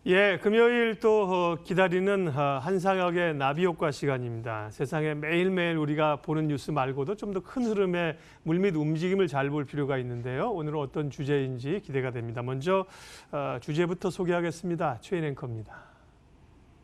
예, 금요일 또 기다리는 한상혁의 나비효과 시간입니다. 세상에 매일매일 우리가 보는 뉴스 말고도 좀 더 큰 흐름의 물밑 움직임을 잘 볼 필요가 있는데요. 오늘은 어떤 주제인지 기대가 됩니다. 먼저 주제부터 소개하겠습니다. 최인 앵커입니다.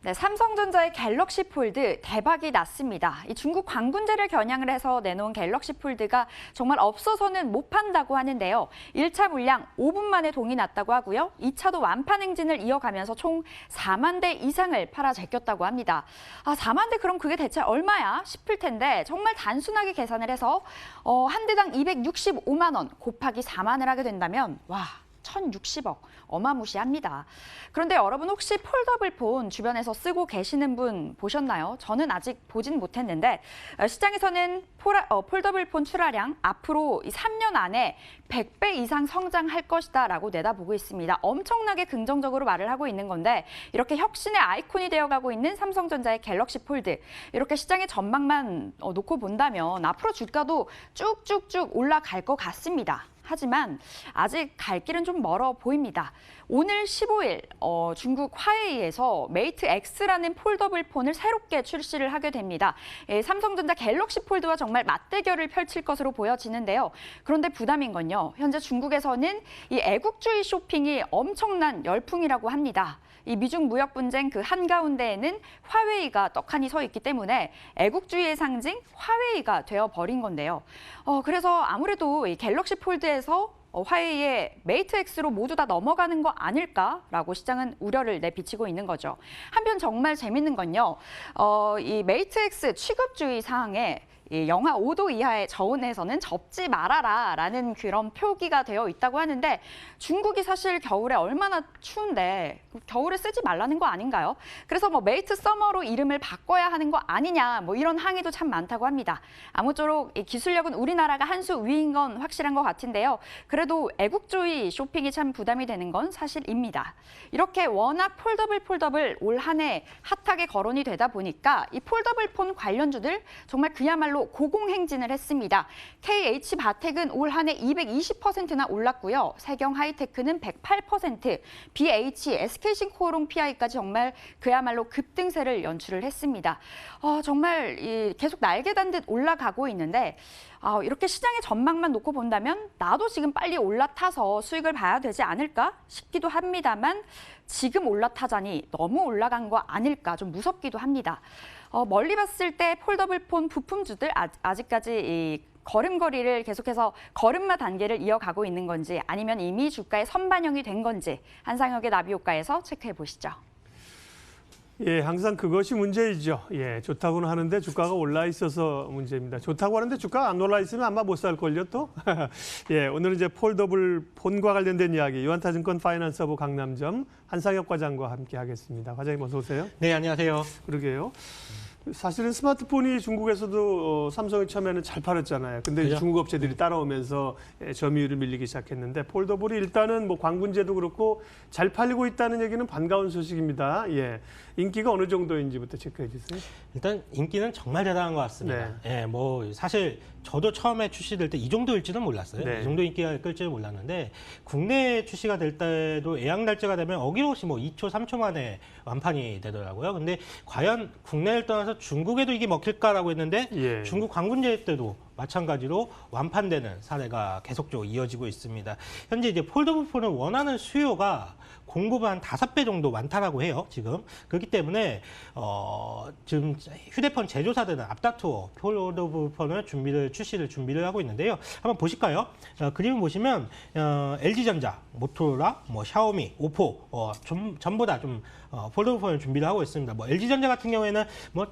네, 삼성전자의 갤럭시 폴드 대박이 났습니다. 이 중국 광군제를 겨냥을 해서 내놓은 갤럭시 폴드가 정말 없어서는 못 판다고 하는데요. 1차 물량 5분 만에 동이 났다고 하고요. 2차도 완판 행진을 이어가면서 총 4만 대 이상을 팔아 제꼈다고 합니다. 4만 대 그럼 그게 대체 얼마야 싶을 텐데 정말 단순하게 계산을 해서 한 대당 265만 원 곱하기 4만을 하게 된다면 와. 1,060억, 어마무시합니다. 그런데 여러분 혹시 폴더블 폰 주변에서 쓰고 계시는 분 보셨나요? 저는 아직 보진 못했는데 시장에서는 폴더블 폰 출하량 앞으로 3년 안에 100배 이상 성장할 것이다 라고 내다보고 있습니다. 엄청나게 긍정적으로 말을 하고 있는 건데 이렇게 혁신의 아이콘이 되어가고 있는 삼성전자의 갤럭시 폴드. 이렇게 시장의 전망만 놓고 본다면 앞으로 주가도 쭉쭉쭉 올라갈 것 같습니다. 하지만 아직 갈 길은 좀 멀어 보입니다. 오늘 15일 중국 화웨이에서 메이트 X라는 폴더블 폰을 새롭게 출시를 하게 됩니다. 삼성전자 갤럭시 폴드와 정말 맞대결을 펼칠 것으로 보여지는데요. 그런데 부담인 건요. 현재 중국에서는 이 애국주의 쇼핑이 엄청난 열풍이라고 합니다. 이 미중 무역 분쟁 그 한가운데에는 화웨이가 떡하니 서 있기 때문에 애국주의의 상징 화웨이가 되어버린 건데요. 그래서 아무래도 이 갤럭시 폴드에서 화웨이의 메이트 X로 모두 다 넘어가는 거 아닐까라고 시장은 우려를 내비치고 있는 거죠. 한편 정말 재밌는 건요. 이 메이트 X 취급주의 사항에 이 영하 5도 이하의 저온에서는 접지 말아라라는 그런 표기가 되어 있다고 하는데 중국이 사실 겨울에 얼마나 추운데 겨울에 쓰지 말라는 거 아닌가요? 그래서 메이트 서머로 이름을 바꿔야 하는 거 아니냐 이런 항의도 참 많다고 합니다. 아무쪼록 이 기술력은 우리나라가 한 수 위인 건 확실한 것 같은데요. 그래도 애국주의 쇼핑이 참 부담이 되는 건 사실입니다. 이렇게 워낙 폴더블 올 한 해 핫하게 거론이 되다 보니까 이 폴더블 폰 관련주들 정말 그야말로 고공행진을 했습니다. KH바텍은 올 한 해 220%나 올랐고요. 세경 하이테크는 108%, BH, SK신코오롱 PI까지 정말 그야말로 급등세를 연출을 했습니다. 정말 계속 날개 단 듯 올라가고 있는데 이렇게 시장의 전망만 놓고 본다면 나도 지금 빨리 올라타서 수익을 봐야 되지 않을까 싶기도 합니다만 지금 올라타자니 너무 올라간 거 아닐까 좀 무섭기도 합니다. 멀리 봤을 때 폴더블 폰 부품주들 아직까지 이 걸음걸이를 계속해서 걸음마 단계를 이어가고 있는 건지 아니면 이미 주가에 선반영이 된 건지 한상혁의 나비효과에서 체크해 보시죠. 예, 항상 그것이 문제이죠. 예, 좋다고는 하는데 주가가 올라 있어서 문제입니다. 좋다고 하는데 주가가 안 올라 있으면 아마 못 살걸요 또. 예, 오늘은 이제 폴더블 폰과 관련된 이야기 유한타증권 파이낸스허브 강남점 한상혁 과장과 함께 하겠습니다. 과장님 어서 오세요. 네, 안녕하세요. 그러게요. 사실은 스마트폰이 중국에서도 삼성이 처음에는 잘 팔았잖아요. 근데 그죠? 중국 업체들이 따라오면서 점유율을 밀리기 시작했는데 폴더블이 일단은 광군제도 그렇고 잘 팔리고 있다는 얘기는 반가운 소식입니다. 예, 인기가 어느 정도인지부터 체크해 주세요. 일단 인기는 정말 대단한 것 같습니다. 예, 사실 저도 처음에 출시될 때 이 정도일지는 몰랐어요. 네. 이 정도 인기가 끌지는 몰랐는데 국내 출시가 될 때도 예약 날짜가 되면 어김없이 2초, 3초 만에 완판이 되더라고요. 근데 과연 국내를 떠나서 중국에도 이게 먹힐까라고 했는데 예. 중국 광군제 때도 마찬가지로 완판되는 사례가 계속적으로 이어지고 있습니다. 현재 이제 폴더블 폰을 원하는 수요가 공급은 한 5배 정도 많다라고 해요, 지금. 그렇기 때문에, 지금 휴대폰 제조사들은 앞다투어 폴더블 폰을 출시를 준비를 하고 있는데요. 한번 보실까요? 그림을 보시면, LG전자, 모토로라, 샤오미, 오포, 전부 다 폴더블 폰을 준비를 하고 있습니다. LG전자 같은 경우에는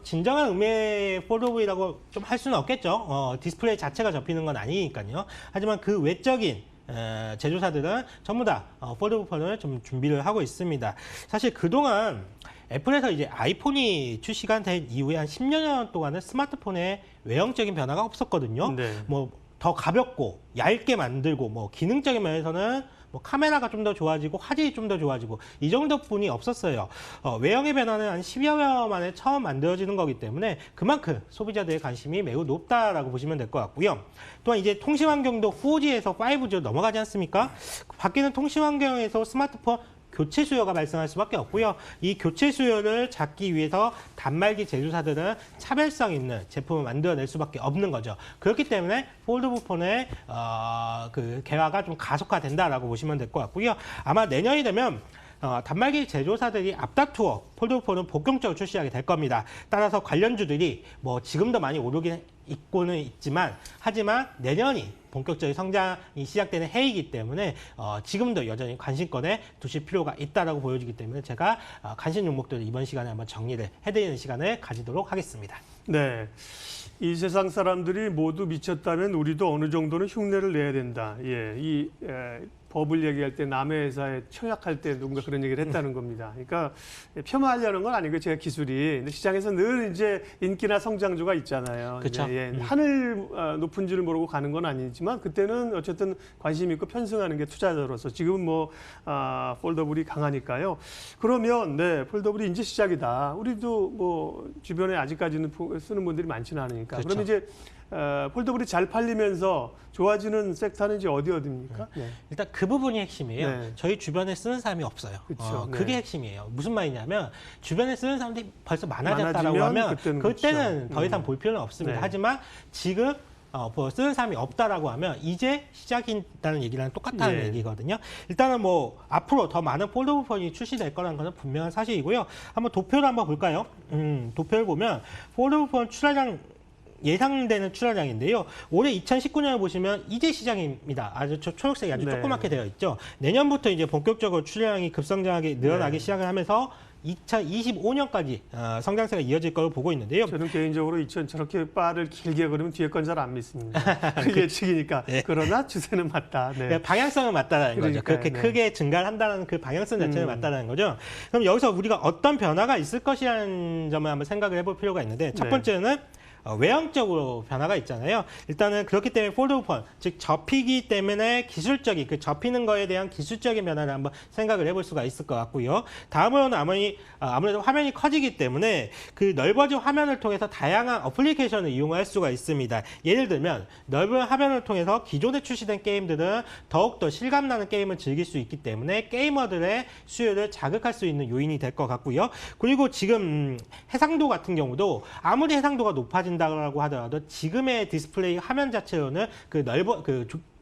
진정한 의미의 폴더블이라고 좀 할 수는 없겠죠. 디스플레이 자체가 접히는 건 아니니까요. 하지만 그 외적인 제조사들은 전부 다 폴더블 폰을 좀 준비를 하고 있습니다. 사실 그동안 애플에서 이제 아이폰이 출시가 된 이후에 한 10년 동안은 스마트폰에 외형적인 변화가 없었거든요. 네. 더 가볍고 얇게 만들고 기능적인 면에서는 카메라가 좀 더 좋아지고 화질이 좀 더 좋아지고 이 정도뿐이 없었어요. 외형의 변화는 한 10여 년 만에 처음 만들어지는 거기 때문에 그만큼 소비자들의 관심이 매우 높다라고 보시면 될 것 같고요. 또한 이제 통신 환경도 4G에서 5G로 넘어가지 않습니까? 바뀌는 통신 환경에서 스마트폰 교체 수요가 발생할 수밖에 없고요. 이 교체 수요를 잡기 위해서 단말기 제조사들은 차별성 있는 제품을 만들어낼 수밖에 없는 거죠. 그렇기 때문에 폴더블 폰의 그 개화가 좀 가속화된다라고 보시면 될 것 같고요. 아마 내년이 되면 단말기 제조사들이 앞다투어 폴더블4는 본격적으로 출시하게 될 겁니다. 따라서 관련주들이 뭐 지금도 많이 오르긴 있고는 있지만 하지만 내년이 본격적인 성장이 시작되는 해이기 때문에 지금도 여전히 관심권에 두실 필요가 있다라고 보여지기 때문에 제가 관심 종목들을 이번 시간에 한번 정리를 해드리는 시간을 가지도록 하겠습니다. 네. 이 세상 사람들이 모두 미쳤다면 우리도 어느 정도는 흉내를 내야 된다. 예, 법을 얘기할 때 남의 회사에 청약할 때 누군가 그런 얘기를 했다는 겁니다. 그러니까 폄하하려는 건 아니고 제가 기술이 근데 시장에서 늘 이제 인기나 성장주가 있잖아요. 그렇죠. 하늘 높은 줄을 모르고 가는 건 아니지만 그때는 어쨌든 관심 있고 편승하는 게 투자자로서 지금은 뭐 폴더블이 강하니까요. 그러면 네, 폴더블이 이제 시작이다. 우리도 뭐 주변에 아직까지는 쓰는 분들이 많지는 않으니까. 그렇죠. 그러면 이제 폴더블이 잘 팔리면서 좋아지는 섹터는 이제 어디입니까? 네. 일단 그 부분이 핵심이에요. 네. 저희 주변에 쓰는 사람이 없어요. 그쵸, 그게 네. 핵심이에요. 무슨 말이냐면 주변에 쓰는 사람들이 벌써 많아졌다라고 많아지면 하면 그때는 그때는 그렇죠. 더 이상 볼 필요는 없습니다. 네. 하지만 지금 뭐 쓰는 사람이 없다라고 하면 이제 시작이라는 얘기랑 똑같다는 예. 얘기거든요. 일단은 뭐 앞으로 더 많은 폴더블 폰이 출시될 거라는 것은 분명한 사실이고요. 한번 도표를 한번 볼까요? 도표를 보면 폴더블 폰 출하량 예상되는 출하량인데요. 올해 2019년을 보시면 이제 시작입니다. 아주 초록색이 아주 네. 조그맣게 되어 있죠. 내년부터 이제 본격적으로 출하량이 급성장하게 늘어나기 네. 시작을 하면서 2025년까지 성장세가 이어질 걸로 보고 있는데요. 저는 개인적으로 저렇게 바를 길게 그리면 뒤에 건 잘 안 믿습니다. 그게 예측이니까. 네. 그러나 추세는 맞다. 네. 그러니까 방향성은 맞다라는 거죠. 그러니까요, 그렇게 네. 크게 증가를 한다는 그 방향성 자체는 맞다라는 거죠. 그럼 여기서 우리가 어떤 변화가 있을 것이라는 점을 한번 생각을 해볼 필요가 있는데 첫 네. 번째는 외형적으로 변화가 있잖아요. 일단은 그렇기 때문에 폴더블 폰, 즉 접히기 때문에 기술적인 그 접히는 거에 대한 기술적인 변화를 한번 생각을 해볼 수가 있을 것 같고요. 다음으로는 아무래도 화면이 커지기 때문에 그 넓어진 화면을 통해서 다양한 어플리케이션을 이용할 수가 있습니다. 예를 들면 넓은 화면을 통해서 기존에 출시된 게임들은 더욱더 실감나는 게임을 즐길 수 있기 때문에 게이머들의 수요를 자극할 수 있는 요인이 될 것 같고요. 그리고 지금 해상도 같은 경우도 아무리 해상도가 높아진다고 하더라도 지금의 디스플레이 화면 자체로는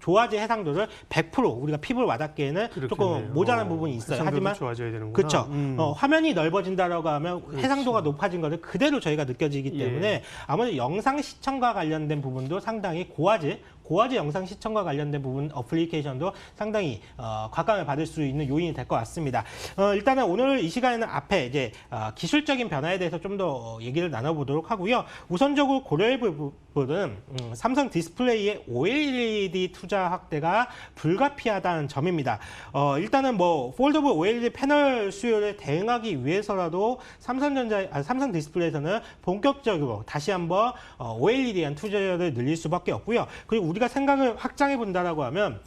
조화제 해상도를 100% 우리가 피부를 와닿기에는 조금 모자란 부분이 있어요. 하지만 좋아져야 되는구나. 그렇죠. 화면이 넓어진다라고 하면 그렇죠. 해상도가 높아진 것을 그대로 저희가 느껴지기 때문에 아무래도 영상 시청과 관련된 부분도 상당히 고화질 영상 시청과 관련된 부분 어플리케이션도 상당히 곽감을 받을 수 있는 요인이 될 것 같습니다. 일단은 오늘 이 시간에는 앞에 이제 기술적인 변화에 대해서 좀 더 얘기를 나눠보도록 하고요. 우선적으로 고려해 볼 부분은 삼성 디스플레이의 OLED 투자 확대가 불가피하다는 점입니다. 일단은 뭐 폴더블 OLED 패널 수요를 대응하기 위해서라도 삼성 디스플레이에서는 본격적으로 다시 한번 OLED에 대한 투자를 늘릴 수밖에 없고요. 그리고 우리가 생각을 확장해 본다라고 하면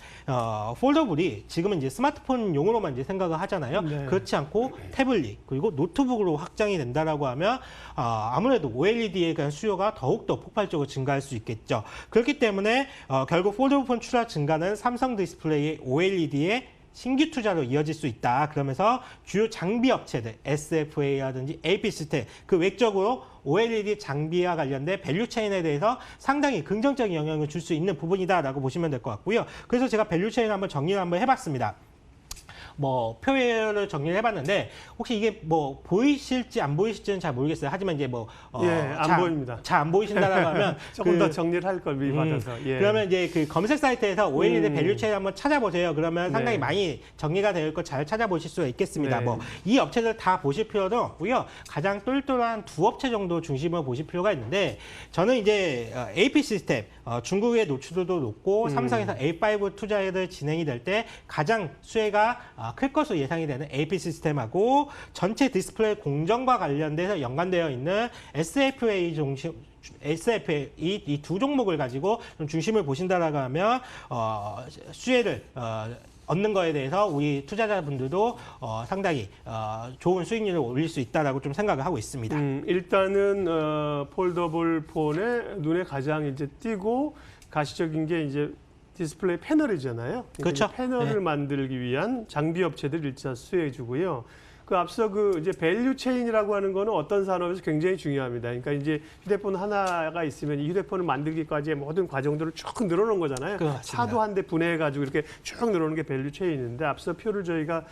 폴더블이 지금은 이제 스마트폰용으로만 이제 생각을 하잖아요. 네. 그렇지 않고 태블릿 그리고 노트북으로 확장이 된다라고 하면 아무래도 OLED에 대한 수요가 더욱더 폭발적으로 증가할 수 있겠죠. 그렇기 때문에 결국 폴더블 폰 출하 증가는 삼성 디스플레이의 OLED에 신규 투자로 이어질 수 있다. 그러면서 주요 장비 업체들, SFA라든지 AP 시스템, 그 외적으로 OLED 장비와 관련된 밸류 체인에 대해서 상당히 긍정적인 영향을 줄 수 있는 부분이다라고 보시면 될 것 같고요. 그래서 제가 밸류 체인 한번 정리를 한번 해봤습니다. 뭐 표를 정리를 해봤는데 혹시 이게 뭐 보이실지 안 보이실지는 잘 모르겠어요. 하지만 이제 뭐 안 보입니다. 잘 안 보이신다라고 하면 조금 더 정리를 할 걸 미리 받아서. 그러면 이제 그 검색 사이트에서 OLED 밸류 체인 한번 찾아보세요. 그러면 상당히 네. 많이 정리가 될 거 잘 찾아보실 수가 있겠습니다. 네. 뭐 이 업체들 다 보실 필요는 없고요. 가장 똘똘한 두 업체 정도 중심으로 보실 필요가 있는데 저는 이제 AP 시스템 중국의 노출도도 높고 삼성에서 A5 투자를 진행이 될 때 가장 수혜가 클 것으로 예상이 되는 AP 시스템하고 전체 디스플레이 공정과 관련돼서 연관되어 있는 SFA 이 두 종목을 가지고 좀 중심을 보신다라고 하면 수혜를 얻는 거에 대해서 우리 투자자분들도 상당히 좋은 수익률을 올릴 수 있다라고 좀 생각을 하고 있습니다. 일단은 폴더블 폰에 눈에 가장 이제 띄고 가시적인 게 이제 디스플레이 패널이잖아요. 그러니까 그렇죠. 이제 패널을 네. 만들기 위한 장비 업체들 일차 수혜해 주고요. 그 앞서 그 이제 밸류 체인이라고 하는 거는 어떤 산업에서 굉장히 중요합니다. 그러니까 이제 휴대폰 하나가 있으면 이 휴대폰을 만들기까지의 모든 과정들을 쭉 늘어놓은 거잖아요. 맞습니다. 차도 한 대 분해해가지고 이렇게 쭉 늘어놓는 게 밸류 체인인데 앞서 표를 저희가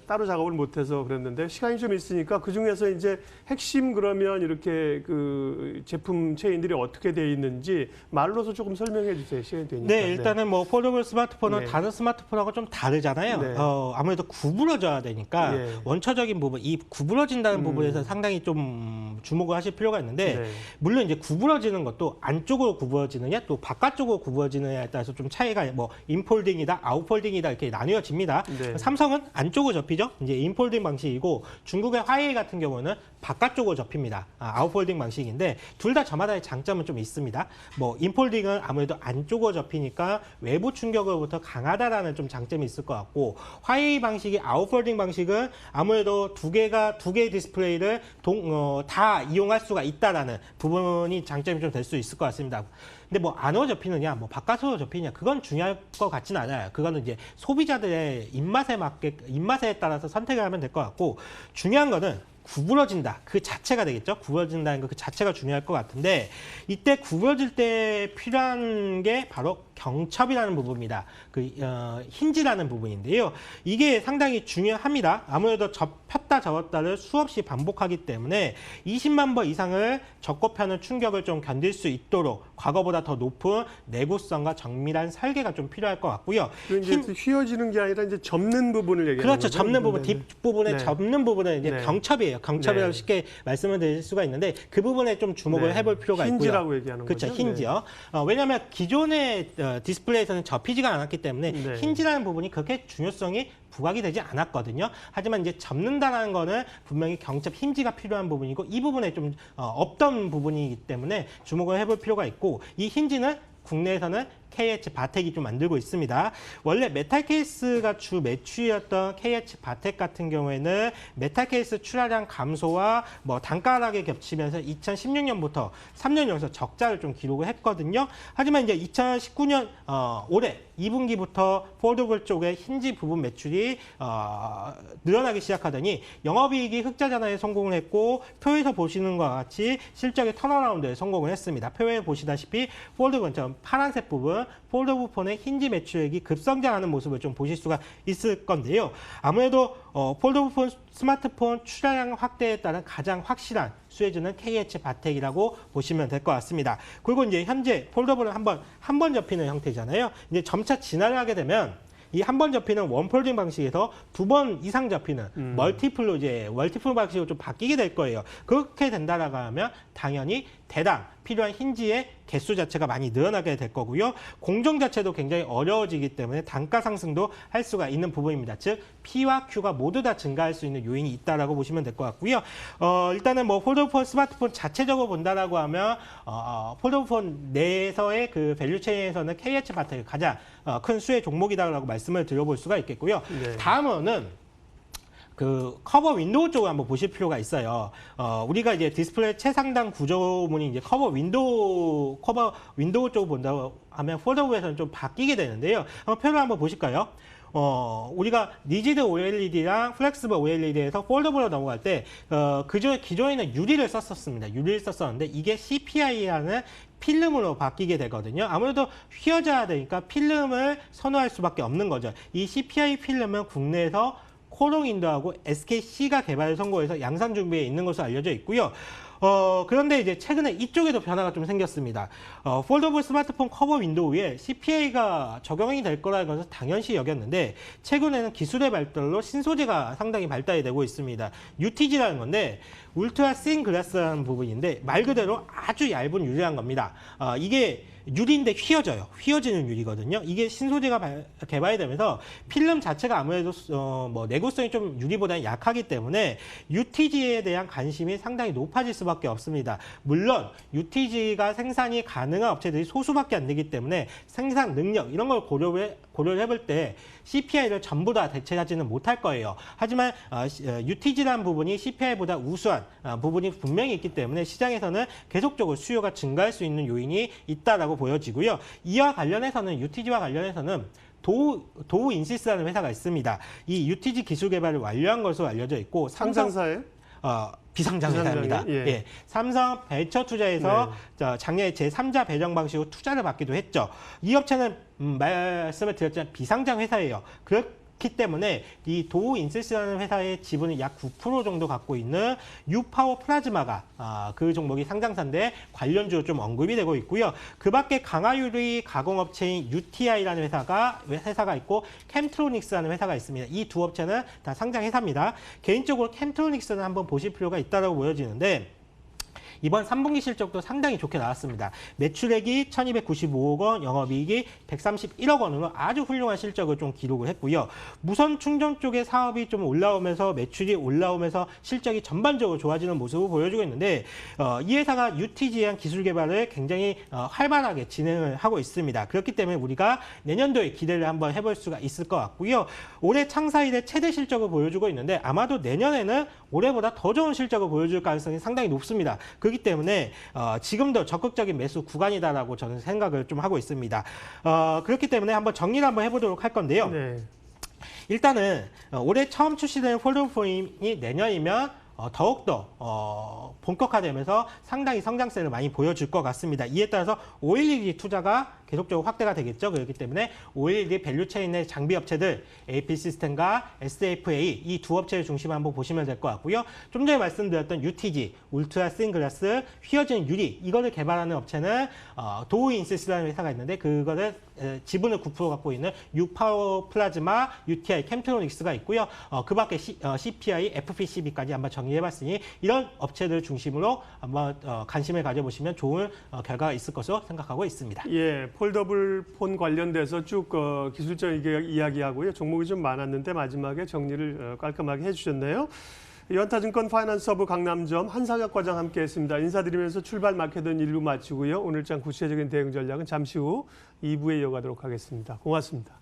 따로 작업을 못해서 그랬는데 시간이 좀 있으니까 그 중에서 이제 핵심 그러면 이렇게 그 제품 체인들이 어떻게 돼 있는지 말로서 조금 설명해 주세요. 시간이 되니까. 네, 일단은 뭐 폴더블 스마트폰은 네. 다른 스마트폰하고 좀 다르잖아요. 네. 아무래도 구부러져야 되니까 예. 원초적인 부분, 이 구부러진다는 부분에서 상당히 좀 주목을 하실 필요가 있는데 네. 물론 이제 구부러지는 것도 안쪽으로 구부러지느냐 또 바깥쪽으로 구부러지느냐에 따라서 좀 차이가 뭐 인폴딩이다, 아웃폴딩이다 이렇게 나뉘어집니다. 네. 삼성은 안쪽으로 접히죠. 이제 인폴딩 방식이고 중국의 화웨이 같은 경우는 바깥쪽으로 접힙니다. 아웃폴딩 방식인데 둘 다 저마다의 장점은 좀 있습니다. 뭐 인폴딩은 아무래도 안쪽으로 접히니까 외부 충격으로부터 강하다라는 좀 장점이 있을 것 같고 화웨이 방식이 아웃폴딩 방식은 아무래도 두 개의 디스플레이를 다 이용할 수가 있다라는 부분이 장점이 좀 될 수 있을 것 같습니다. 근데 뭐 안으로 접히느냐, 뭐 바깥으로 접히느냐, 그건 중요할 것 같지는 않아요. 그거는 이제 소비자들의 입맛에 따라서 선택을 하면 될 것 같고 중요한 거는 구부러진다. 그 자체가 되겠죠. 구부러진다는 거 그 자체가 중요할 것 같은데 이때 구부러질 때 필요한 게 바로 경첩이라는 부분입니다. 힌지라는 부분인데요. 이게 상당히 중요합니다. 아무래도 폈다 접었다를 수없이 반복하기 때문에 20만 번 이상을 접고 펴는 충격을 좀 견딜 수 있도록 과거보다 더 높은 내구성과 정밀한 설계가 좀 필요할 것 같고요. 그 이제 휘어지는 게 아니라 이제 접는 부분을 얘기하는 그렇죠. 거죠. 접는 부분, 네. 뒷부분에 네. 접는 부분은 이제 네. 경첩이에요. 경첩이라고 네. 쉽게 말씀을 드릴 수가 있는데 그 부분에 좀 주목을 네. 해볼 필요가 있고요. 힌지라고 얘기하는 그렇죠. 거죠. 힌지요. 왜냐하면 기존의 디스플레이에서는 접히지가 않았기 때문에 네. 힌지라는 부분이 그렇게 중요성이 부각이 되지 않았거든요. 하지만 이제 접는다는 거는 분명히 경첩 힌지가 필요한 부분이고 이 부분에 좀 없던 부분이기 때문에 주목을 해볼 필요가 있고 이 힌지는 국내에서는 KH 바텍이 좀 만들고 있습니다. 원래 메탈 케이스가 주 매출이었던 KH 바텍 같은 경우에는 메탈 케이스 출하량 감소와 뭐 단가 하락에 겹치면서 2016년부터 3년 연속 적자를 좀 기록을 했거든요. 하지만 이제 2019년 올해 2분기부터 폴더블 쪽의 힌지 부분 매출이 늘어나기 시작하더니 영업이익이 흑자 전환에 성공을 했고 표에서 보시는 것과 같이 실적의 턴어라운드에 성공을 했습니다. 표에 보시다시피 폴더블 파란색 부분 폴더블 폰의 힌지 매출액이 급성장하는 모습을 좀 보실 수가 있을 건데요. 아무래도 폴더블 폰 스마트폰 출하량 확대에 따른 가장 확실한 수혜주는 KH 바텍이라고 보시면 될 것 같습니다. 그리고 이제 현재 폴더블은 한 번 접히는 형태잖아요. 이제 점차 진화를 하게 되면 이 한 번 접히는 원폴딩 방식에서 2번 이상 접히는 멀티플로 멀티플 방식으로 좀 바뀌게 될 거예요. 그렇게 된다라고 하면 당연히 대당 필요한 힌지의 개수 자체가 많이 늘어나게 될 거고요. 공정 자체도 굉장히 어려워지기 때문에 단가 상승도 할 수가 있는 부분입니다. 즉 P와 Q가 모두 다 증가할 수 있는 요인이 있다라고 보시면 될 것 같고요. 일단은 뭐 폴더블 스마트폰 자체적으로 본다라고 하면 폴더블 폰 내에서의 그 밸류 체인에서는 KH 바텍이 가장 큰 수혜 종목이다라고 말씀을 드려볼 수가 있겠고요. 네. 다음은 그 커버 윈도우 쪽을 한번 보실 필요가 있어요. 우리가 이제 디스플레이 최상단 구조물이 이제 커버 윈도우 쪽 본다고 하면 폴더블에서는 좀 바뀌게 되는데요. 한번 표를 한번 보실까요? 우리가 리지드 OLED랑 플렉스블 OLED에서 폴더블로 넘어갈 때 기존에는 유리를 썼었습니다. 유리를 썼었는데 이게 CPI라는 필름으로 바뀌게 되거든요. 아무래도 휘어져야 되니까 필름을 선호할 수밖에 없는 거죠. 이 CPI 필름은 국내에서 코롱인도하고 SKC가 개발을 성공해서 양산 준비에 있는 것으로 알려져 있고요. 그런데 이제 최근에 이쪽에도 변화가 좀 생겼습니다. 폴더블 스마트폰 커버 윈도우에 CPI가 적용이 될 거라는 것은 당연시 여겼는데 최근에는 기술의 발달로 신소재가 상당히 발달이 되고 있습니다. UTG라는 건데 울트라 씬 글라스라는 부분인데 말 그대로 아주 얇은 유리란 겁니다. 이게 유리인데 휘어지는 유리거든요. 이게 신소재가 개발이 되면서 필름 자체가 아무래도 뭐 내구성이 좀 유리보다는 약하기 때문에 UTG에 대한 관심이 상당히 높아질 수밖에 없습니다. 물론 UTG가 생산이 가능한 업체들이 소수밖에 안 되기 때문에 생산 능력 이런 걸 고려를 해볼 때 CPI를 전부 다 대체하지는 못할 거예요. 하지만 UTG라는 부분이 CPI보다 우수한 필요한 부분이 분명히 있기 때문에 시장에서는 계속적으로 수요가 증가할 수 있는 요인이 있다라고 보여지고요. 이와 관련해서는 UTG와 관련해서는 도우 인시스라는 회사가 있습니다. 이 UTG 기술 개발을 완료한 것으로 알려져 있고 상장사예요? 비상장 회사입니다. 예. 예. 삼성 벤처 투자에서 작년에 제3자 배정 방식으로 투자를 받기도 했죠. 이 업체는 말씀을 드렸지만 비상장 회사예요. 그렇기 때문에 이 도우 인시스라는 회사의 지분을 약 9% 정도 갖고 있는 유파워 플라즈마가 그 종목이 상장사인데 관련주로 좀 언급이 되고 있고요. 그 밖에 강화유리 가공업체인 UTI라는 회사가 있고 캠트로닉스라는 회사가 있습니다. 이 두 업체는 다 상장 회사입니다. 개인적으로 캠트로닉스는 한번 보실 필요가 있다고 보여지는데 이번 3분기 실적도 상당히 좋게 나왔습니다. 매출액이 1,295억 원, 영업이익이 131억 원으로 아주 훌륭한 실적을 좀 기록을 했고요. 무선 충전 쪽의 사업이 좀 올라오면서 매출이 올라오면서 실적이 전반적으로 좋아지는 모습을 보여주고 있는데 이 회사가 UTG에 대한 기술 개발을 굉장히 활발하게 진행을 하고 있습니다. 그렇기 때문에 우리가 내년도에 기대를 한번 해볼 수가 있을 것 같고요. 올해 창사 이래 최대 실적을 보여주고 있는데 아마도 내년에는 올해보다 더 좋은 실적을 보여줄 가능성이 상당히 높습니다. 그렇기 때문에 지금도 적극적인 매수 구간이다라고 저는 생각을 좀 하고 있습니다. 그렇기 때문에 한번 정리를 한번 해보도록 할 건데요. 네. 일단은 올해 처음 출시되는 폴더블 폰이 내년이면 더욱더 본격화되면서 상당히 성장세를 많이 보여줄 것 같습니다. 이에 따라서 511이 투자가 계속적으로 확대가 되겠죠. 그렇기 때문에 511이 밸류체인의 장비 업체들 AP 시스템과 SFA 이 두 업체를 중심으로 한번 보시면 될 것 같고요. 좀 전에 말씀드렸던 UTG, 울트라 씬 글라스, 휘어진 유리 이거를 개발하는 업체는 도우 인시스라는 회사가 있는데 그거를 지분을 9% 갖고 있는 유파워 플라즈마, UTI, 캠트로닉스가 있고요. 그 밖에 CPI, FPCB까지 한번 정리해봤으니 이런 업체들 중심으로 한번 관심을 가져보시면 좋은 결과가 있을 것으로 생각하고 있습니다. 예, 폴더블 폰 관련돼서 쭉 기술적 이야기하고요. 종목이 좀 많았는데 마지막에 정리를 깔끔하게 해주셨네요. 연타증권 파이낸스 허브 강남점 한상혁 과장 함께했습니다. 인사드리면서 출발 마케던 1부 마치고요. 오늘장 구체적인 대응 전략은 잠시 후 2부에 이어가도록 하겠습니다. 고맙습니다.